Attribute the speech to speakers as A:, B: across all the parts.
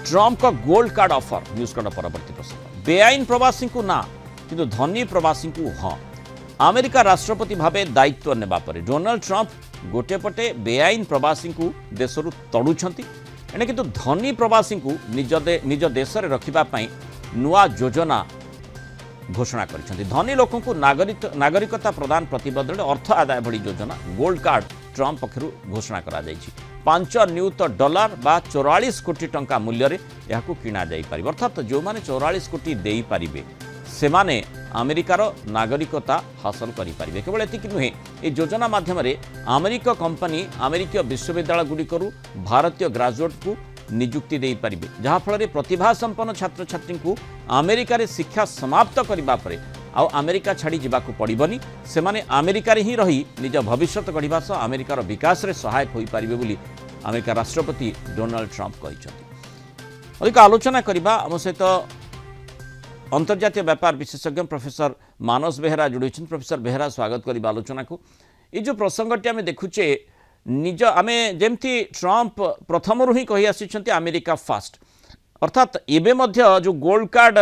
A: Trump का gold card offer news card परवर्ती प्रसंग बेआईन प्रवासी को ना किंतु धनी प्रवासी को हाँ अमेरिका राष्ट्रपति भाव दायित्व नेबा परे डोनाल्ड ट्रम्प गोटे पटे बेआईन प्रवासी को देशरू तड़ुंट एणे किंतु धनी प्रवासी को निज देश में रखापी नुआ योजना घोषणा कर धनी लोक नागरिकता प्रदान प्रतिबद्धता अर्थ आदाय भली योजना गोल्ड कार्ड ट्रम्प पक्षर घोषणा करा 5 नियुत डॉलर बा 44 कोटी टंका मूल्य यह किणा जापर अर्थात जो मैंने 44 कोटी दे पारे से माने अमेरिकार नागरिकता हासिल करें केवल एतिक नुहे ये योजना माध्यम अमेरिका कंपनी अमेरिकीय विश्वविद्यालय गुड़िकर भारतीय ग्राजुएट को नियुक्ति दे पारे जहाँफल प्रतिभा संपन्न छात्र छात्री को अमेरिका रे शिक्षा समाप्त करने पर आउ अमेरिका छाड़ी जावाक पड़बनी से माने अमेरिका रे ही रही निज भविष्य गढ़ा सह अमेरिकार विकास रे सहायक हो पारे बोली अमेरिका राष्ट्रपति डोनाल्ड ट्रम्प कहते। अधिक आलोचना करबा आम सहित अंतर्जातीय व्यापार विशेषज्ञ प्रोफेसर मानस बेहरा जोड़ी प्रोफेसर बेहरा स्वागत करबा आलोचना को ये जो प्रसंगटी आम देखुचे निज आमे जेमती ट्रम्प प्रथम ही कही आसी अमेरिका फास्ट अर्थात एबे मध्य जो गोल्ड कार्ड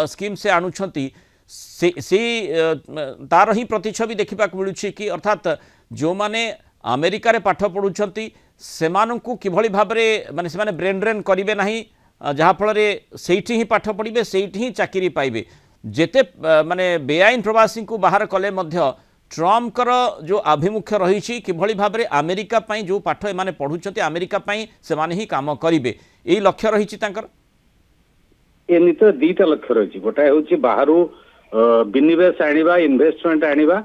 A: स्कीम से आणुछंती तार ही प्रतिछवि देखा मिलूँ कि अर्थात जो माने अमेरिका रे पाठ पढ़ुछंती सेमानंकु किभली भाव माने से ब्रेन ड्रेन करिवे नाही जहाँफल सेठी ही पाठ पढ़े सेठी ही चाकरी पाइबे जेते माने बेआईन प्रवासी को बाहर कले मध्य ट्रम्पकर जो आभिमुख्य रही किभली भाव अमेरिका पाई जो पाठ एमाने पढ़ुछंती अमेरिका पाई सेमाने ही काम करिवे एई लक्ष्य रही
B: तो दीटा लक्ष्य रही गोटाए हूँ बाहर विनिवेश आनिबा इन्वेस्टमेंट आनिबा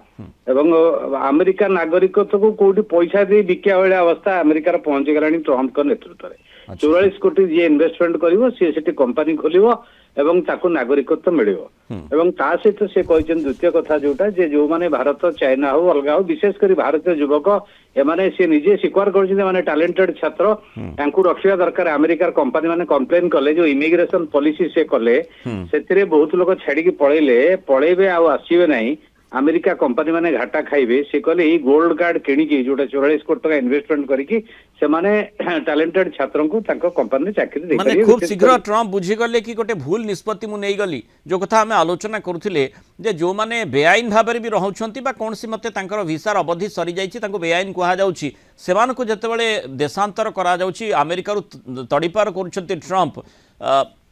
B: एवं अमेरिका नागरिकत्व को कोठी पैसा दे बिका वाला अवस्था अमेरिका पहुंची गलानी ट्रम्प का नेतृत्व में 44 कोटी जी इन्वेस्टमेंट करिवो से कंपनी खोलिवो एवं ताकू नागरिकत्व मिलिवो एवं ता सहित से कहछन द्वितीय कथा जोटा जे जो माने भारत चाइना हो अलगा हो विशेष कर भारतीय युवक एमाने से निजे स्वीकार करछन माने टैलेंटेड छात्र तांकू रखिया दरकार अमेरिकार कंपनी माने कंप्लेन कले जो इमिग्रेशन पॉलिसी से कले सेतिरे बहुत लोग छाड़ी की पळेबे आ आसीबे नाही अमेरिका कंपनी माने घाटा खाइबे से कहले ई गोल्ड कार्ड किणिकी जोटा 44 कोटी टका इन्वेस्टमेंट करिकी से माने टैलेंटेड छात्रों को तांको कंपनी में चाकरी दे
A: माने खूब शीघ्र ट्रम्प बुझी गले कि गोटे भूल निष्पत्ति मु नै गली जो कथा हमें आलोचना करुथिले जे जो माने बेआईन भाबरे भी रहउछंती बा कोनसी मते तांकर वीसार अवधि सरी जाईछि तांको बेआईन कहा जाउछि सेमान को जतेबेले देशांतर करा जाउछि अमेरिका रु तड़ीपार करुछंती ट्रम्प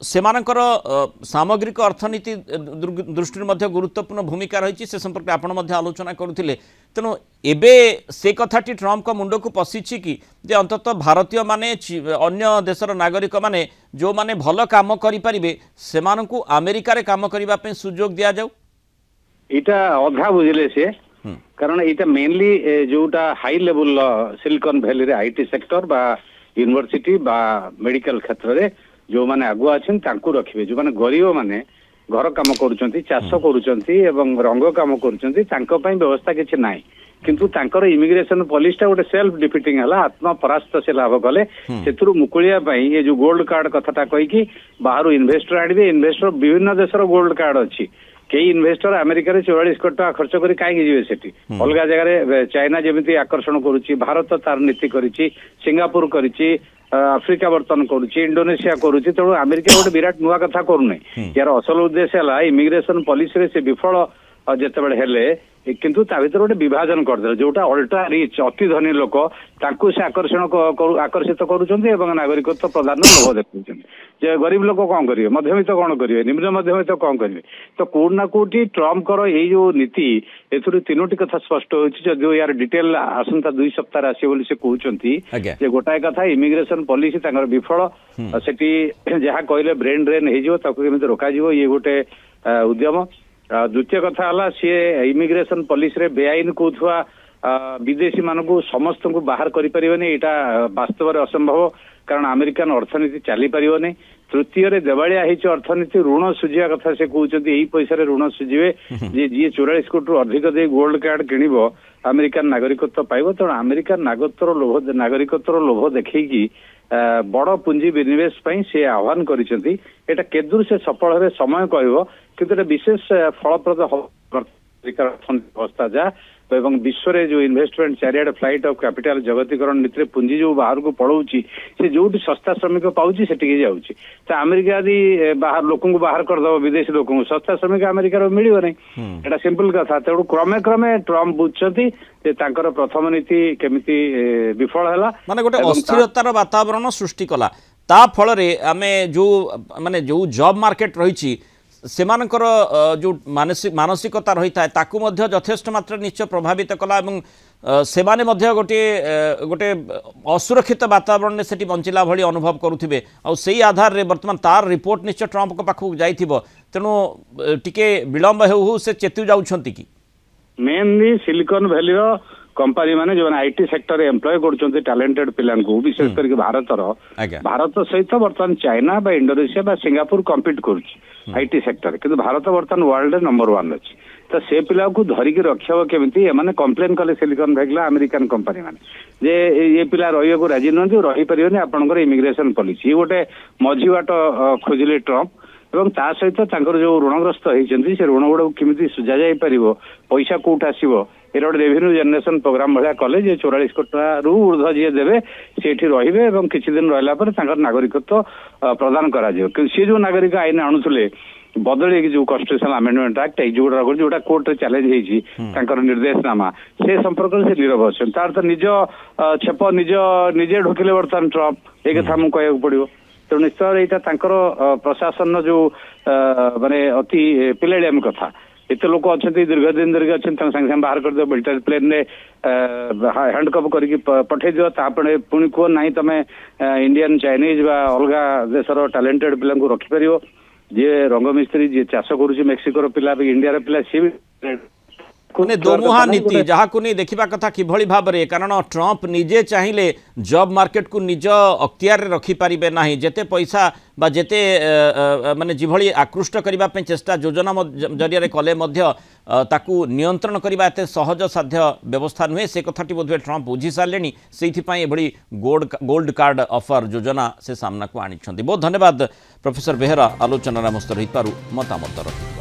A: सेमानकर सामग्रिक अर्थनीति दृष्टि मध्य गुरुत्वपूर्ण भूमिका रही से संपर्क आपण मध्य आलोचना करुथिले तेणु एबे से कथाटी ट्रम्प को मुंड को पशिछि कि जे अंततः भारतीय माने अन्य देशर नागरिक माने जो माने भल काम करि परिबे सेमानकु अमेरिका रे काम करिबा पे सुयोग दिया जाऊ
B: इटा अधा बुझले से कारण इटा मेनली जोटा हाई लेवल सिलिकॉन वैली रे आईटी सेक्टर बा यूनिवर्सिटी बा मेडिकल क्षेत्र रे जो माने आगुआ अच्छे रखिए जो माने गरीब माने घर काम करुचंती चाष करुचंती एवं रंग काम करुचंती तांको पई व्यवस्था किछि नाही किंतु तांकर इमिग्रेशन पॉलिसी गोटे सेल्फ डिफिटिंग है आत्मा परास्त से लाभ कले से मुकुलिया ये जो गोल्ड कार्ड कथाटा कहीकि बाहर इन्वेस्टर आनिबे इन्वेस्टर विभिन्न देशर गोल्ड कार्ड अच्छी कई इन्वेस्टर अमेरिका 44 कोटी टका खर्च करी कहीं जीवे सेठी अलग जगह चाइना जमी आकर्षण करुच्ची भारत तार नीति करिछि सिंगापुर करिछि आफ्रिका वर्तन करुच्ची इंडोनेशिया करुच्ची तेणु अमेरिका गोटे विराट नुआ कथा करूना यार असल उद्देश्य है इमिग्रेशन पॉलिसी से विफल जितेबाला हेले किंतु ता भीतर गोटे विभाजन करदे जोटा अल्ट्रा रिच अति धनी लोक तांकु से आकर्षित करुछंती एवं नागरिकत्व प्रदान लोभ देखुछंती जे गरीब लोक कौन करेंगे मध्यमित कौन करेंगे निम्न मध्यमित कौन करेंगे तो कोड ना कोटी ट्रम्प कर ये जो नीति एथुर तीनोटी कथा स्पष्ट हो यार डिटेल आसंता 2 सप्ताह आसी बोली से कहउछंती जे गोटाए कथा इमिग्रेशन पॉलिसी तांकर विफल सेठी जहा कहले ब्रेन ड्रेन हे जो ताकू केमिति रोका जीवो ये गोटे उद्यम द्वितीय कथा हला सी इमिग्रेशन पॉलिसी रे बेआईन कौथुआ विदेशी मानक समस्त को बाहर करें यहाँ वास्तव में असंभव कारण अमेरिकन अर्थनीति चली पारे तृतीय देवालिया अर्थनीति ऋण सुझा कथा से कहते यही पैसा ऋण सुझे जी 44 कोटी अधिक दे गोल्ड कार्ड किणव अमेरिकन नागरिकत्व पाइब तेणु अमेरिकन नागरिकत्व लोभ देखी बड़ पुंजी विनिवेश से आह्वान करिसेंती एटा केदूर से सफल हे समय कहब किंतु विशेष फलप्रद अवस्था जा एवं विश्व रे जो इन्वेस्टमेंट चारिआड फ्लाइट ऑफ कैपिटल जगतीकरण नीति पुंजी जो बाहर को पड़ौची से जो सस्ता श्रमिक पाउची सेटिके जाउची तो अमेरिका आदि बाहर लोक को बाहर कर दो विदेशी लोक को सस्ता श्रमिक अमेरिका मिलियो नहीं एटा सिंपल कथा तेणु क्रमे क्रमे ट्रम्प बुझछती जे तांकर प्रथम नीति केमिति विफल हला
A: माने गोटे अस्थिरतार वातावरण सृष्टि कला ता फल रे आमे जो माने जो जॉब मार्केट रही सेमानकर जो मानसिकता रही था ताकू मध्य यथेष्ट मात्रा निश्चय प्रभावित कला एवं सेमाने मध्य गोटे गोटे असुरक्षित वातावरण में सेठी बंचिला भली अनुभव करुथिबे आ सेही आधार रे वर्तमान तार रिपोर्ट निश्चय ट्रम्प को पाखु जाइथिबो तेणु टिके विलंब हेउ से चेतु जाउछंती कि
B: मेनली सिलिकॉन वैली रो कंपनी माने जो आईटी सेक्टर एम्प्लॉय करछन्ते टैलेंटेड पिलान को विशेष करके भारत सहित वर्तमान चाइना बा इंडोनेशिया बा सिंगापुर कम्पीट करुछि आईटी सेक्टर किंतु भारत वर्तमान वर्ल्ड नंबर 1 अछि तो से पिला को धरिकी रखियो केमिति माने कंप्लेन कले सिलिकॉन वैली अमेरिकन कंपनी माने जे ये पिला रहियो को राजी नहंती रही परियोनी आपनकर इमिग्रेशन पॉलिसी गोटे मझी बाट खोजिले ट्रम्प एवं ता सहित तांकर जो ऋणग्रस्त होइछन्ती से ऋण गुडा केमिति सुझा जाय परिबो पैसा कोठ आसीबो ए रेवेन्यू जनरेशन प्रोग्राम भाया कले जे 44 कोटी रु ऊर्ध्व जी देवे सेठी रहिबे एवं किछि दिन रहला पर तांकर नागरिकत्व प्रदान करा जियो कि से जो नागरिक आईन आणुथले बदले जो कॉन्स्टिट्यूशनल अमेंडमेंट एक्ट जोटा कोर्ट रे चैलेंज हेछि तांकर निर्देशनामा से संपर्क से नीरव अछन तार तो निज छेप निजे ढोकिले वर्तमान ट्रम्प एक कथा मु कहय पड़िबो तो निश्चय यहाँ प्रशासन जो माने अति पिलेडियम कथा एत लोक अच्छा दीर्घ दिन धरिक अच्छे संगे संगे बाहर कर दो मिलिटारी प्लेन ने हैंडकप करके पठे दियो तापणे पुणी कह ना तुम इंडियन चाइनीज बा अलगा देशर टैलेंटेड पिला को रखिपर जी रंग मिस्त्री जी चाष करुच्ची मेक्सिकोर पिला इंडिया पिला सी भी
A: दोमुहा नीति जहाँ को नहीं देखा कथा किभली भाव में कारण ट्रम्प निजे चाहिए जॉब मार्केट को निज अख्तियार रखिपारे ना जेते पैसा बा जेते माने जिभली आकृष्ट करने चेष्टा योजना जरिया कले ताकू नियंत्रण करने एत सहज साध्य व्यवस्था नुहे से कथाटी बोधे ट्रम्प बुझी सारे से गोल्ड कार्ड ऑफर योजना से सामना को आनी बहुत धन्यवाद प्रोफेसर बेहरा आलोचना मस्त रही मतामत रखी।